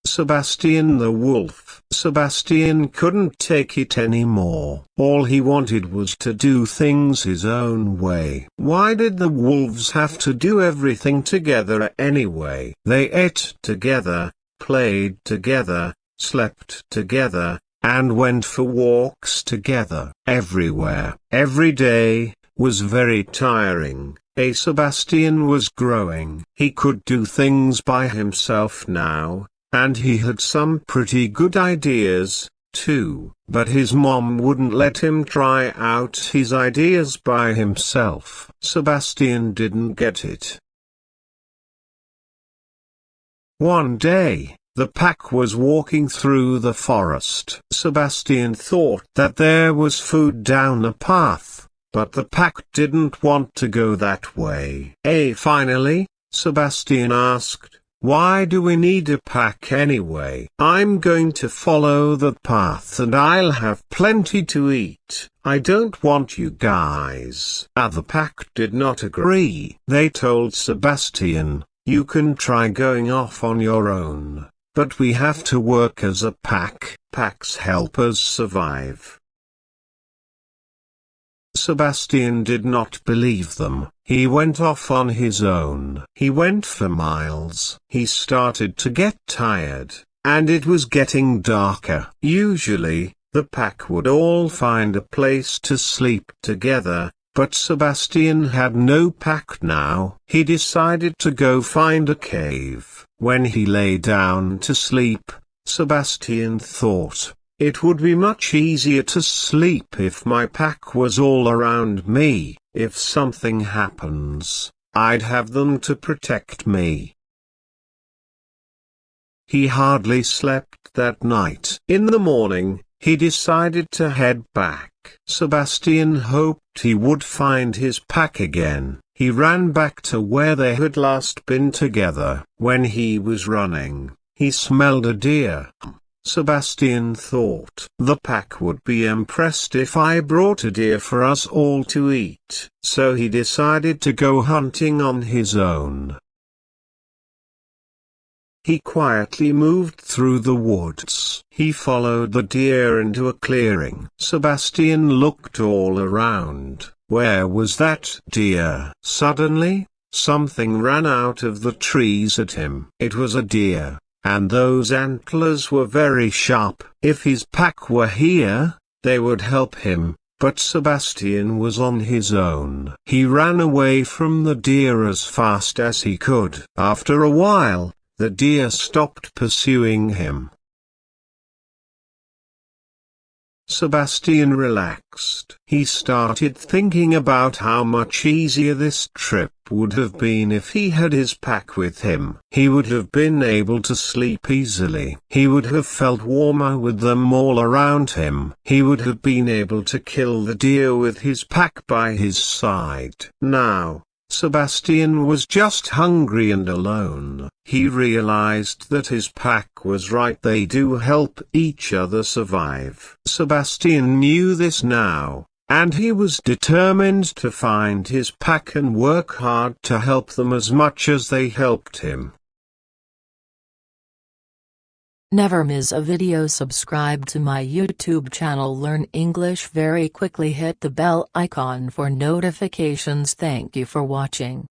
Sebastian the wolf. Sebastian couldn't take it anymore. All he wanted was to do things his own way. Why did the wolves have to do everything together anyway? They ate together, played together, slept together, and went for walks together. Everywhere, every day, was very tiring. Sebastian was growing. He could do things by himself now, and he had some pretty good ideas, too. But his mom wouldn't let him try out his ideas by himself. Sebastian didn't get it. One day, the pack was walking through the forest. Sebastian thought that there was food down the path, but the pack didn't want to go that way. Finally, Sebastian asked, "Why do we need a pack anyway? I'm going to follow the path and I'll have plenty to eat. I don't want you guys." The pack did not agree. They told Sebastian, "You can try going off on your own, but we have to work as a pack. Packs help us survive." Sebastian did not believe them. He went off on his own. He went for miles. He started to get tired, and it was getting darker. Usually, the pack would all find a place to sleep together, but Sebastian had no pack now. He decided to go find a cave. When he lay down to sleep, Sebastian thought, "It would be much easier to sleep if my pack was all around me. If something happens, I'd have them to protect me." He hardly slept that night. In the morning, he decided to head back. Sebastian hoped he would find his pack again. He ran back to where they had last been together. When he was running, he smelled a deer. Sebastian thought, "The pack would be impressed if I brought a deer for us all to eat." So he decided to go hunting on his own. He quietly moved through the woods. He followed the deer into a clearing. Sebastian looked all around. Where was that deer? Suddenly, something ran out of the trees at him. It was a deer, and those antlers were very sharp. If his pack were here, they would help him, but Sebastian was on his own. He ran away from the deer as fast as he could. After a while, the deer stopped pursuing him. Sebastian relaxed. He started thinking about how much easier this trip would have been if he had his pack with him. He would have been able to sleep easily. He would have felt warmer with them all around him. He would have been able to kill the deer with his pack by his side. Now, Sebastian was just hungry and alone. He realized that his pack was right. They do help each other survive. Sebastian knew this now, and he was determined to find his pack and work hard to help them as much as they helped him. Never miss a video. Subscribe to my YouTube channel. Learn English very quickly. Hit the bell icon for notifications. Thank you for watching.